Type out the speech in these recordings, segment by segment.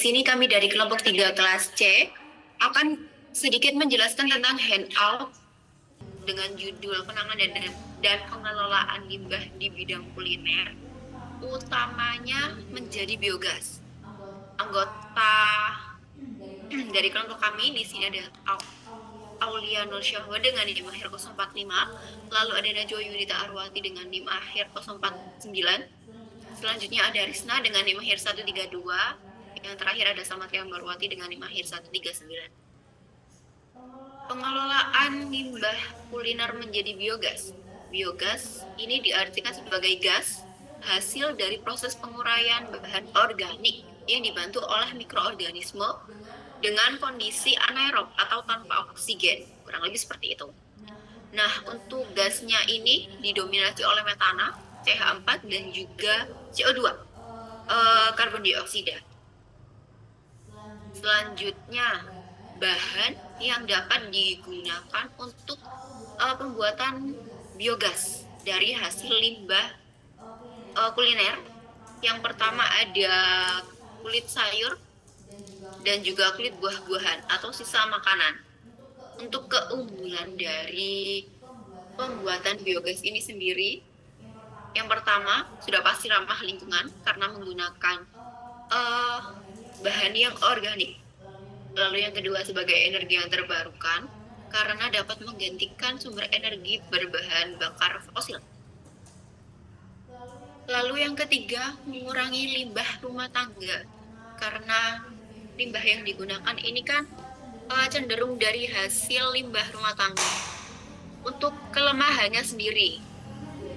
sini kami dari kelompok 3 kelas C akan sedikit menjelaskan tentang handout dengan judul penanganan dan pengelolaan limbah di bidang kuliner, utamanya menjadi biogas. Anggota dari kelompok kami di sini ada Aulia Nur Syahwa dengan NIM akhir 045, lalu ada Najwa Yudita Arwati dengan NIM akhir 049. Selanjutnya ada Risna dengan NIM akhir 132. Yang terakhir ada Samatria Barwati dengan NIM akhir 139. Pengelolaan limbah kuliner menjadi biogas. Biogas ini diartikan sebagai gas hasil dari proses penguraian bahan organik yang dibantu oleh mikroorganisme dengan kondisi anaerob atau tanpa oksigen, kurang lebih seperti itu. Nah, untuk gasnya ini didominasi oleh metana, CH4, dan juga CO2, karbon dioksida. Selanjutnya, bahan yang dapat digunakan untuk pembuatan biogas dari hasil limbah kuliner. Yang pertama ada kulit sayur dan juga kulit buah-buahan atau sisa makanan. Untuk keunggulan dari pembuatan biogas ini sendiri, yang pertama sudah pasti ramah lingkungan karena menggunakan bahan yang organik. Lalu yang kedua sebagai energi yang terbarukan karena dapat menggantikan sumber energi berbahan bakar fosil. Lalu yang ketiga mengurangi limbah rumah tangga karena limbah yang digunakan ini kan cenderung dari hasil limbah rumah tangga. Untuk kelemahannya sendiri,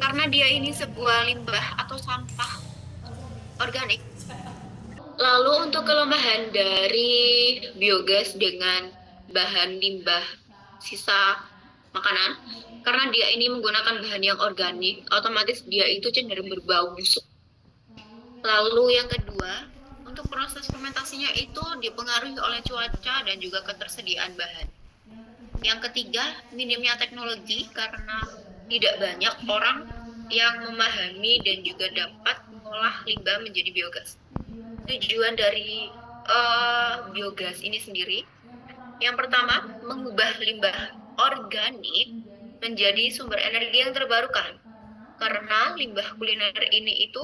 karena dia ini sebuah limbah atau sampah organik. Lalu untuk kelemahan dari biogas dengan bahan limbah sisa makanan, karena dia ini menggunakan bahan yang organik, otomatis dia itu cenderung berbau busuk. Lalu yang kedua, untuk proses fermentasinya itu dipengaruhi oleh cuaca dan juga ketersediaan bahan. Yang ketiga, minimnya teknologi karena tidak banyak orang yang memahami dan juga dapat mengolah limbah menjadi biogas. Tujuan dari biogas ini sendiri, yang pertama, mengubah limbah organik menjadi sumber energi yang terbarukan. Karena limbah kuliner ini itu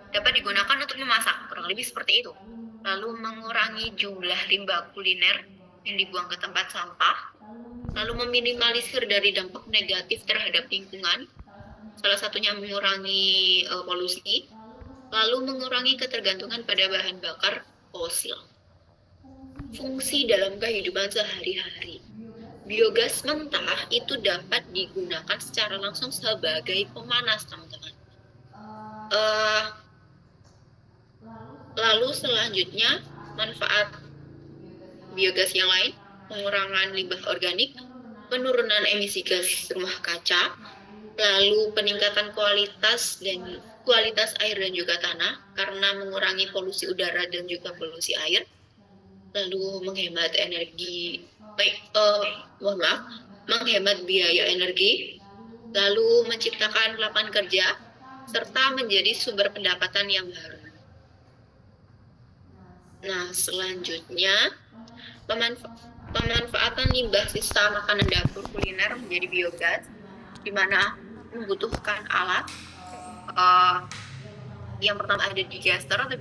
dapat digunakan untuk memasak, kurang lebih seperti itu. Lalu mengurangi jumlah limbah kuliner yang dibuang ke tempat sampah, lalu meminimalisir dari dampak negatif terhadap lingkungan, salah satunya mengurangi polusi, lalu mengurangi ketergantungan pada bahan bakar fosil. Fungsi dalam kehidupan sehari-hari. Biogas mentah itu dapat digunakan secara langsung sebagai pemanas, teman-teman. Lalu selanjutnya, manfaat biogas yang lain, pengurangan limbah organik, penurunan emisi gas rumah kaca, lalu peningkatan kualitas air dan juga tanah karena mengurangi polusi udara dan juga polusi air, lalu menghemat menghemat biaya energi, lalu menciptakan lapangan kerja serta menjadi sumber pendapatan yang baru. Nah, selanjutnya pemanfaatan limbah sisa makanan dapur kuliner menjadi biogas, di mana membutuhkan alat yang pertama ada digester atau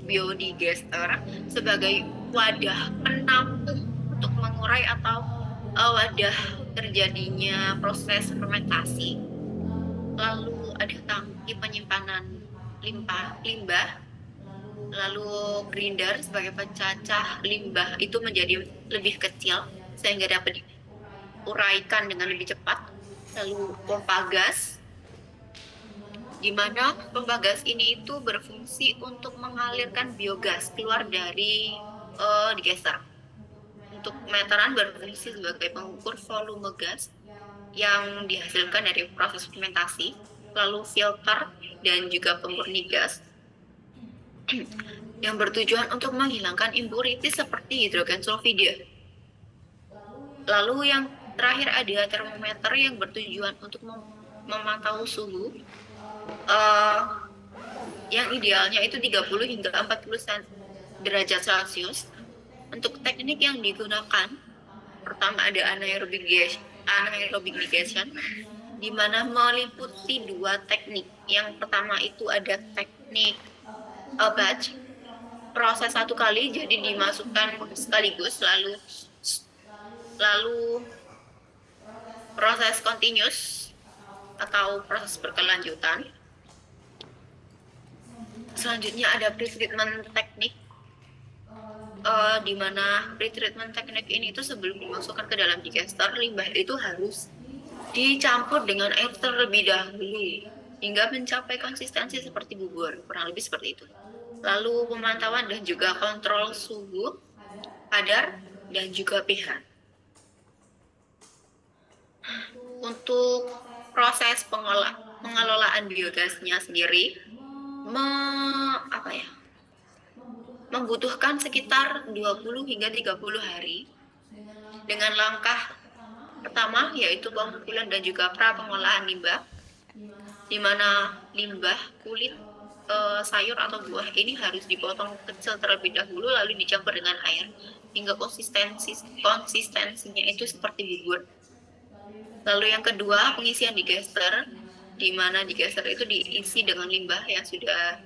biodigester sebagai wadah penampung untuk mengurai atau wadah terjadinya proses fermentasi. Lalu ada tangki penyimpanan limbah, lalu grinder sebagai pencacah limbah itu menjadi lebih kecil sehingga dapat diuraikan dengan lebih cepat. Lalu pompa gas, di mana pompa gas ini itu berfungsi untuk mengalirkan biogas keluar dari digester. Untuk meteran berfungsi sebagai pengukur volume gas yang dihasilkan dari proses fermentasi, lalu filter dan juga pemurni gas yang bertujuan untuk menghilangkan impuriti seperti hidrogen sulfida. Lalu yang terakhir ada termometer yang bertujuan untuk memantau suhu yang idealnya itu 30 hingga 40 derajat Celcius. Untuk teknik yang digunakan, pertama ada anaerobic digestion, di mana meliputi dua teknik. Yang pertama itu ada teknik batch, proses satu kali jadi dimasukkan sekaligus, lalu proses continuous atau proses berkelanjutan. Selanjutnya ada pretreatment teknik, di mana pretreatment teknik ini itu sebelum dimasukkan ke dalam digester, limbah itu harus dicampur dengan air terlebih dahulu hingga mencapai konsistensi seperti bubur, kurang lebih seperti itu. Lalu pemantauan dan juga kontrol suhu, kadar, dan juga pH. Untuk proses pengelolaan biogasnya sendiri membutuhkan sekitar 20 hingga 30 hari dengan langkah pertama yaitu pengumpulan dan juga pra-pengolahan limbah, di mana limbah kulit sayur atau buah ini harus dipotong kecil terlebih dahulu lalu dicampur dengan air hingga konsistensinya itu seperti bubur. Lalu yang kedua, pengisian digester, di mana digester itu diisi dengan limbah yang sudah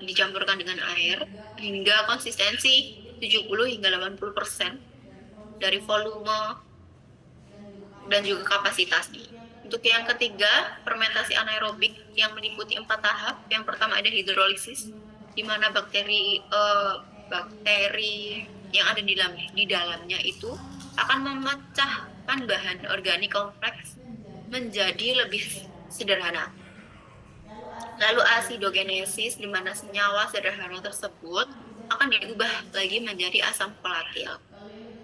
dicampurkan dengan air hingga konsistensi 70 hingga 80% dari volume dan juga kapasitasnya. Untuk yang ketiga, fermentasi anaerobik yang meliputi 4 tahap. Yang pertama ada hidrolisis, di mana bakteri yang ada di dalamnya itu akan memecahkan bahan organik kompleks menjadi lebih sederhana. Lalu asidogenesis, di mana senyawa sederhana tersebut akan diubah lagi menjadi asam volatil.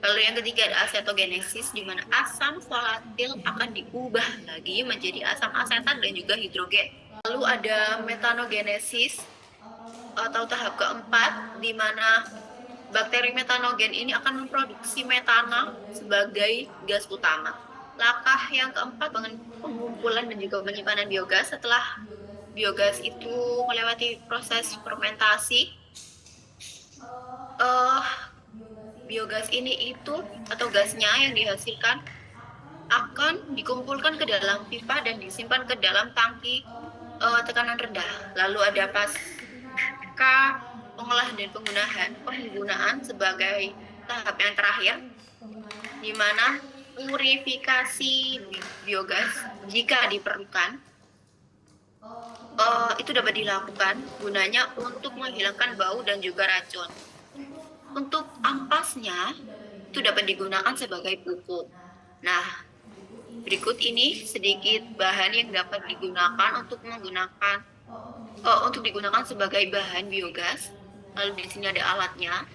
Lalu yang ketiga ada asetogenesis, di mana asam volatil akan diubah lagi menjadi asam asetat dan juga hidrogen. Lalu ada metanogenesis atau tahap keempat, di mana bakteri metanogen ini akan memproduksi metana sebagai gas utama. Langkah yang keempat, pengumpulan dan juga penyimpanan biogas. Setelah biogas itu melewati proses fermentasi, biogas ini itu atau gasnya yang dihasilkan akan dikumpulkan ke dalam pipa dan disimpan ke dalam tangki tekanan rendah. Lalu ada pasca pengolahan dan penggunaan sebagai tahap yang terakhir, di mana purifikasi biogas jika diperlukan itu dapat dilakukan gunanya untuk menghilangkan bau dan juga racun. Untuk ampasnya itu dapat digunakan sebagai pupuk. Nah, berikut ini sedikit bahan yang dapat digunakan untuk digunakan sebagai bahan biogas. Lalu di sini ada alatnya.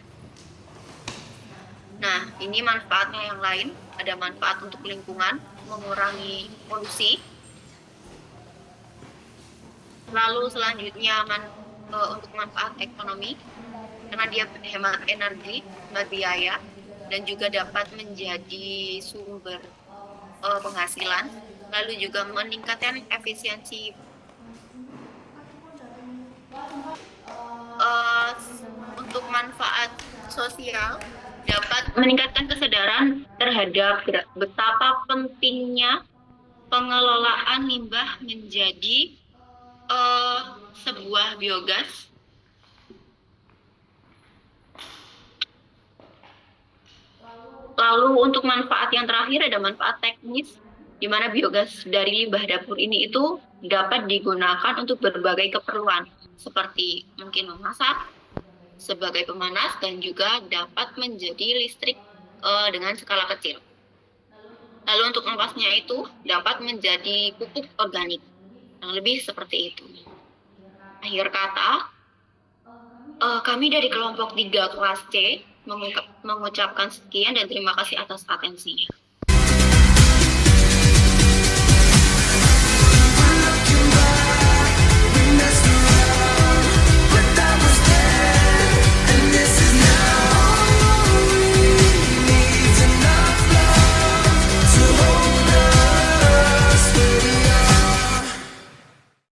Nah, ini manfaatnya yang lain. Ada manfaat untuk lingkungan, mengurangi polusi. Lalu selanjutnya untuk manfaat ekonomi, karena dia hemat energi, hemat biaya, dan juga dapat menjadi sumber penghasilan. Lalu juga meningkatkan efisiensi untuk manfaat sosial, dapat meningkatkan kesadaran terhadap betapa pentingnya pengelolaan limbah menjadi sebuah biogas. Lalu untuk manfaat yang terakhir ada manfaat teknis, di mana biogas dari limbah dapur ini itu dapat digunakan untuk berbagai keperluan, seperti mungkin memasak, sebagai pemanas, dan juga dapat menjadi listrik dengan skala kecil. Lalu untuk ampasnya itu dapat menjadi pupuk organik, yang lebih seperti itu. Akhir kata, kami dari kelompok 3 kelas C mengucapkan sekian dan terima kasih atas atensinya.